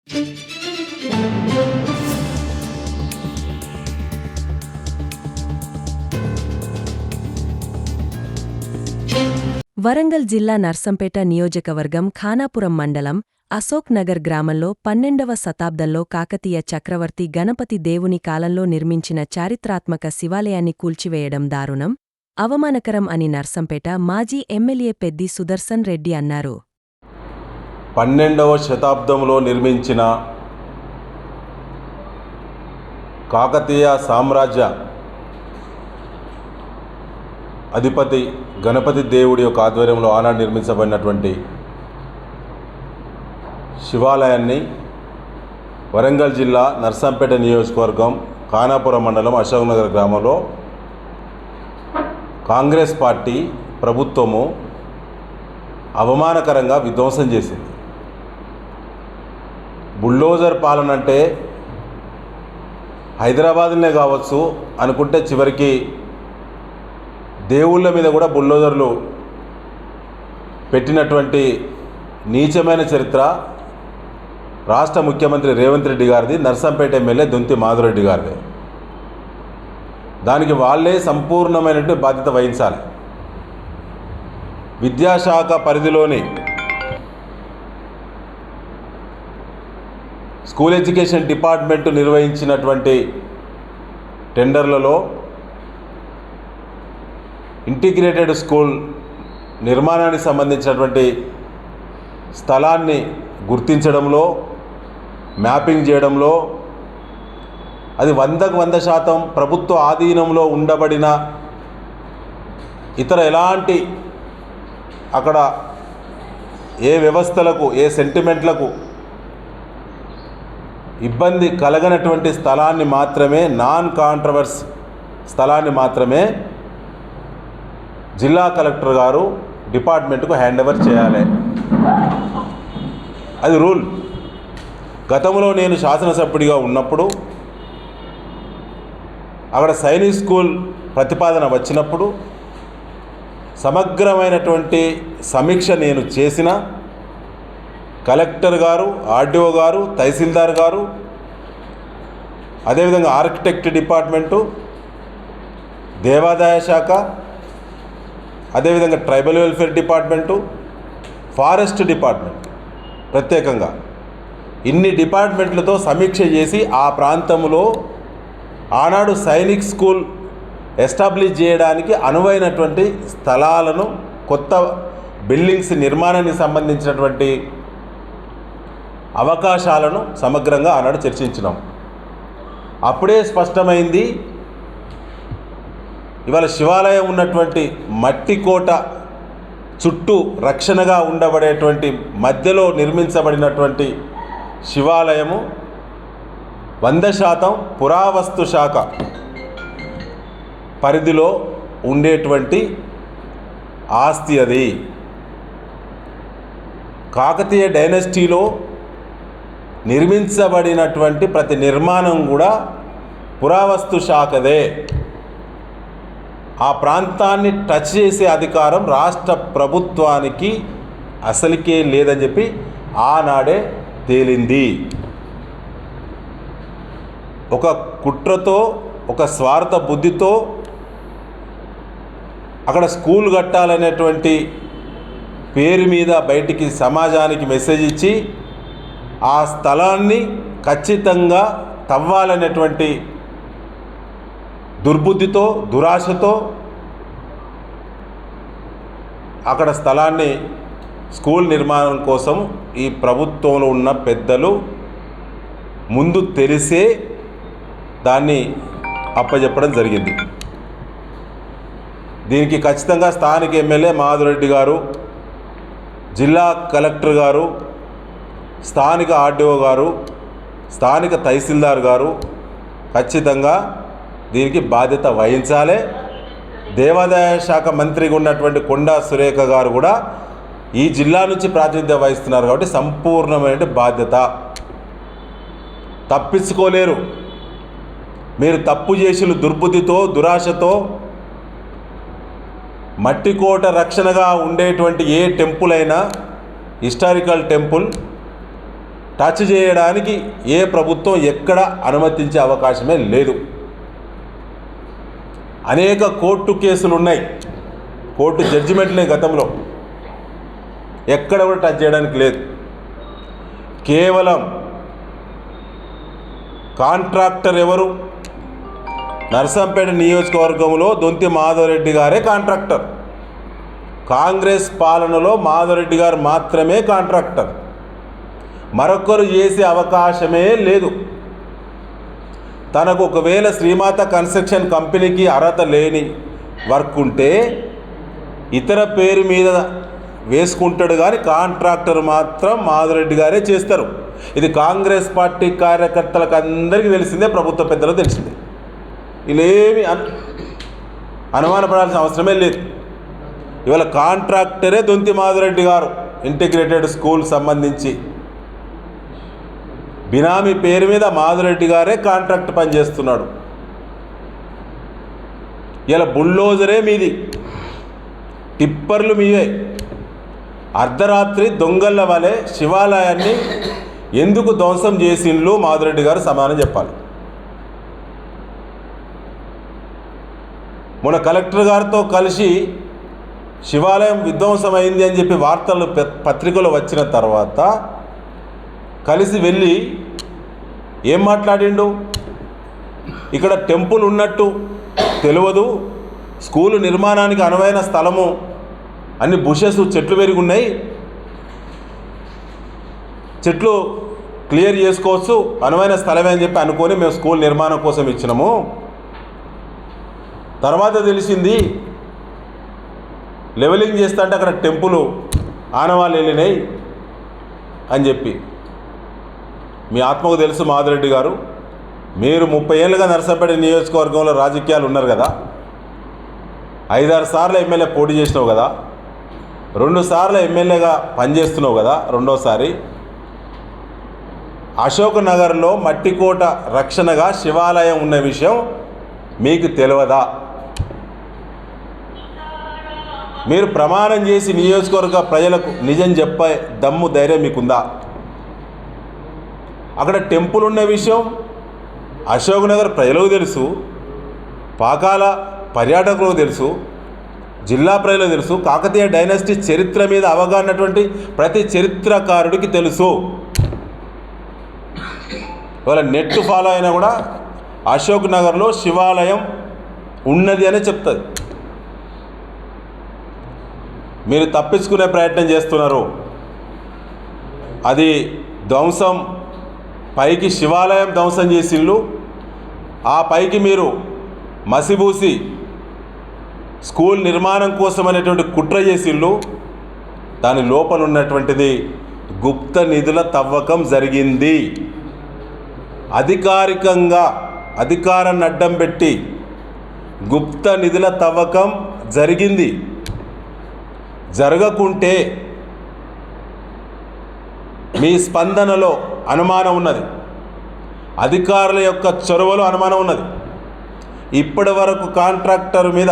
వరంగల్ జిల్లా నర్సంపేట నియోజకవర్గం ఖానాపురం మండలం అశోక్ నగర్ గ్రామంలో 12వ శతాబ్దంలో కాకతీయ చక్రవర్తి గణపతి దేవుని కాలంలో నిర్మించిన చారిత్రాత్మక శివాలయాన్ని కూల్చివేయడం దారుణం, అవమానకరం అని నర్సంపేట మాజీ ఎమ్మెల్యే పెద్ది సుదర్శన్ రెడ్డి అన్నారు. 12వ శతాబ్దంలో నిర్మించిన కాకతీయ సామ్రాజ్య అధిపతి గణపతి దేవుడి యొక్క ఆధ్వర్యంలో ఆనాడు నిర్మించబడినటువంటి శివాలయాన్ని వరంగల్ జిల్లా నర్సంపేట నియోజకవర్గం ఖానాపురం మండలం అశోక్ నగర్ గ్రామంలో కాంగ్రెస్ పార్టీ ప్రభుత్వము అవమానకరంగా విధ్వంసం చేసింది. బుల్డోజర్ పాలన అంటే హైదరాబాద్నే కావచ్చు అనుకుంటే చివరికి దేవుళ్ళ మీద కూడా బుల్డోజర్లు పెట్టినటువంటి నీచమైన చరిత్ర రాష్ట్ర ముఖ్యమంత్రి రేవంత్ రెడ్డి గారిది, నర్సంపేట ఎమ్మెల్యే దొంతి మాధురెడ్డి గారిది. దానికి వాళ్ళే సంపూర్ణమైనటువంటి బాధ్యత వహించాలి. విద్యాశాఖ పరిధిలోని స్కూల్ ఎడ్యుకేషన్ డిపార్ట్మెంటు నిర్వహించినటువంటి టెండర్లలో ఇంటిగ్రేటెడ్ స్కూల్ నిర్మాణానికి సంబంధించినటువంటి స్థలాన్ని గుర్తించడంలో, మ్యాపింగ్ చేయడంలో అది 100% ప్రభుత్వ ఆధీనంలో ఉండబడిన ఇతర ఎలాంటి అక్కడ ఏ వ్యవస్థలకు ఏ సెంటిమెంట్లకు ఇబ్బంది కలగనటువంటి స్థలాన్ని మాత్రమే, నాన్ కాంట్రవర్స్ స్థలాన్ని మాత్రమే జిల్లా కలెక్టర్ గారు డిపార్ట్మెంట్కు హ్యాండ్ ఓవర్ చేయాలి. అది రూల్. గతంలో నేను శాసనసభ్యుడిగా ఉన్నప్పుడు అక్కడ సైనిక్ స్కూల్ ప్రతిపాదన వచ్చినప్పుడు సమగ్రమైనటువంటి సమీక్ష నేను చేసిన కలెక్టర్ గారు, ఆర్డీఓ గారు, తహసీల్దార్ గారు, అదేవిధంగా ఆర్కిటెక్ట్ డిపార్ట్మెంటు, దేవాదాయ శాఖ, అదేవిధంగా tribal welfare department, forest department ప్రత్యేకంగా ఇన్ని డిపార్ట్మెంట్లతో సమీక్ష చేసి ఆ ప్రాంతంలో ఆనాడు సైనిక్ స్కూల్ ఎస్టాబ్లిష్ చేయడానికి అనువైనటువంటి స్థలాలను, కొత్త బిల్డింగ్స్ నిర్మాణానికి సంబంధించినటువంటి అవకాశాలను సమగ్రంగా ఆనాడు చర్చించినాం. అప్పుడే స్పష్టమైంది ఇవాళ శివాలయం ఉన్నటువంటి మట్టి కోట చుట్టూ రక్షణగా ఉండబడేటువంటి మధ్యలో నిర్మించబడినటువంటి శివాలయము 100% పురావస్తు శాఖ పరిధిలో ఉండేటువంటి ఆస్తి. అది కాకతీయ డైనస్టీలో నిర్మించబడినటువంటి ప్రతి నిర్మాణం కూడా పురావస్తు శాఖదే. ఆ ప్రాంతాన్ని టచ్ చేసే అధికారం రాష్ట్ర ప్రభుత్వానికి అసలుకే లేదని చెప్పి ఆనాడే తేలింది. ఒక కుట్రతో, ఒక స్వార్థ బుద్ధితో అక్కడ స్కూల్ కట్టాలనేటువంటి పేరు మీద బయటికి సమాజానికి మెసేజ్ ఇచ్చి ఆ స్థలాన్ని ఖచ్చితంగా తవ్వాలనేటువంటి దుర్బుద్ధితో, దురాశతో అక్కడ స్థలాన్ని స్కూల్ నిర్మాణం కోసం ఈ ప్రభుత్వంలో ఉన్న పెద్దలు ముందు తెలిసే దాన్ని అప్పచెప్పడం జరిగింది. దీనికి ఖచ్చితంగా స్థానిక ఎమ్మెల్యే మాధురెడ్డి గారు, జిల్లా కలెక్టర్ గారు, స్థానిక ఆర్డీఓ గారు, స్థానిక తహసీల్దార్ గారు ఖచ్చితంగా దీనికి బాధ్యత వహించాలి. దేవాదాయ శాఖ మంత్రిగా ఉన్నటువంటి కొండా సురేఖ గారు కూడా ఈ జిల్లా నుంచి ప్రాతినిధ్యం వహిస్తున్నారు కాబట్టి సంపూర్ణమైన బాధ్యత. తప్పించుకోలేరు. మీరు తప్పు చేసిన దుర్బుద్ధితో, దురాశతో మట్టి కోట రక్షణగా ఉండేటువంటి ఏ టెంపుల్ అయినా, హిస్టారికల్ టెంపుల్ టచ్ చేయడానికి ఏ ప్రభుత్వం ఎక్కడ అనుమతించే అవకాశమే లేదు. అనేక కోర్టు కేసులు ఉన్నాయి, కోర్టు జడ్జిమెంట్లే గతంలో, ఎక్కడ కూడా టచ్ చేయడానికి లేదు. కేవలం కాంట్రాక్టర్ ఎవరు? నర్సంపేట నియోజకవర్గంలో దొంతి మాధవరెడ్డి గారే కాంట్రాక్టర్. కాంగ్రెస్ పాలనలో మాధవరెడ్డి గారు మాత్రమే కాంట్రాక్టర్, మరొకరు చేసే అవకాశమే లేదు. తనకు ఒకవేళ శ్రీమాత కన్స్ట్రక్షన్ కంపెనీకి అర్హత లేని వర్క్ ఉంటే ఇతర పేరు మీద వేసుకుంటాడు, కానీ కాంట్రాక్టర్ మాత్రం మాధవరెడ్డి గారే చేస్తారు. ఇది కాంగ్రెస్ పార్టీ కార్యకర్తలకు అందరికీ తెలిసిందే, ప్రభుత్వ పెద్దలకు తెలిసిందే. ఇలాేమి అనుమానపడాల్సిన అవసరమే లేదు. ఇవాళ కాంట్రాక్టరే దొంతి మాధవరెడ్డి గారు. ఇంటిగ్రేటెడ్ స్కూల్ సంబంధించి బినామీ పేరు మీద మాధవరెడ్డి గారే కాంట్రాక్ట్ పనిచేస్తున్నాడు. ఇలా బుల్డోజరే మీది, టిప్పర్లు మీవే. అర్ధరాత్రి దొంగల వలె శివాలయాన్ని ఎందుకు ధ్వంసం చేసిండ్లు మాధవరెడ్డి గారు సమాధానం చెప్పాలి. మొన్న కలెక్టర్ గారితో కలిసి శివాలయం విధ్వంసమైంది అని చెప్పి వార్తలు పత్రికలో వచ్చిన తర్వాత కలిసి వెళ్ళి ఏం మాట్లాడిండు? ఇక్కడ టెంపుల్ ఉన్నట్టు తెలియదు, స్కూలు నిర్మాణానికి అనువైన స్థలము, అన్ని బుషెస్ చెట్లు పెరిగి ఉన్నాయి, చెట్లు క్లియర్ చేసుకోవచ్చు, అనువైన స్థలమే అని చెప్పి అనుకొని మేము స్కూల్ నిర్మాణం కోసం ఇచ్చినాము. తర్వాత తెలిసింది లెవెలింగ్ చేస్తా అంటే అక్కడ టెంపుల్ ఆనవాళ్ళు వెళ్ళినాయి అని చెప్పి. మీ ఆత్మకు తెలుసు మాధవరెడ్డి గారు, మీరు 30 ఏళ్ళుగా నర్సంపేట నియోజకవర్గంలో రాజకీయాలు ఉన్నారు కదా, 5-6 సార్లు ఎమ్మెల్యే పోటీ చేసినావు కదా, 2 సార్లు ఎమ్మెల్యేగా పనిచేస్తున్నావు కదా, రెండోసారి అశోక్ నగర్లో మట్టికోట రక్షణగా శివాలయం ఉన్న విషయం మీకు తెలియదా? మీరు ప్రమాణం చేసి నియోజకవర్గ ప్రజలకు నిజం చెప్పే దమ్ము ధైర్యం మీకుందా? అక్కడ టెంపుల్ ఉన్న విషయం అశోక్ నగర్ ప్రజలకు తెలుసు, పాకాల పర్యాటకులకు తెలుసు, జిల్లా ప్రజలకు తెలుసు, కాకతీయ డైనాసిటీ చరిత్ర మీద అవగాహనటువంటి ప్రతి చరిత్రకారుడికి తెలుసు. ఇవాళ నెట్ ఫాలో అయినా కూడా అశోక్ నగర్లో శివాలయం ఉన్నది అనే చెప్తుంది. మీరు తప్పించుకునే ప్రయత్నం చేస్తున్నారు. అది ధ్వంసం, పైకి శివాలయం ధ్వంసం చేసిళ్ళు, ఆ పైకి మీరు మసిబూసి స్కూల్ నిర్మాణం కోసం అనేటువంటి కుట్ర చేసిళ్ళు. దాని లోపల ఉన్నటువంటిది గుప్త నిధుల తవ్వకం జరిగింది. అధికారికంగా అధికారాన్ని అడ్డం పెట్టి గుప్త నిధుల తవ్వకం జరిగింది. జరగకుంటే మీ స్పందనలో అనుమానం ఉన్నది, అధికారుల యొక్క చొరవలో అనుమానం ఉన్నది. ఇప్పటి వరకు కాంట్రాక్టర్ మీద,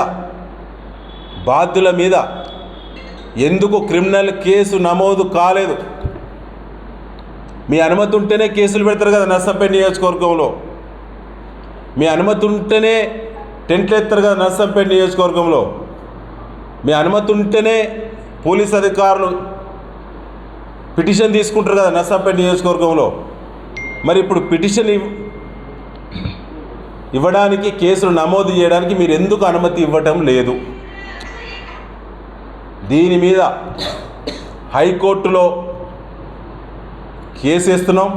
బాధ్యుల మీద ఎందుకు క్రిమినల్ కేసు నమోదు కాలేదు? మీ అనుమతి ఉంటేనే కేసులు పెడతారు కదా నర్సంపేట నియోజకవర్గంలో, మీ అనుమతి ఉంటేనే టెంట్లు ఎత్తారు కదా నర్సంపేట నియోజకవర్గంలో, మీ అనుమతి ఉంటేనే పోలీస్ అధికారులు పిటిషన్ తీసుకుంటారు కదా నర్సంపేట నియోజకవర్గంలో. మరి ఇప్పుడు పిటిషన్ ఇవ్వడానికి, కేసులు నమోదు చేయడానికి మీరు ఎందుకు అనుమతి ఇవ్వటం లేదు? దీని మీద హైకోర్టులో కేసు వేస్తున్నాం.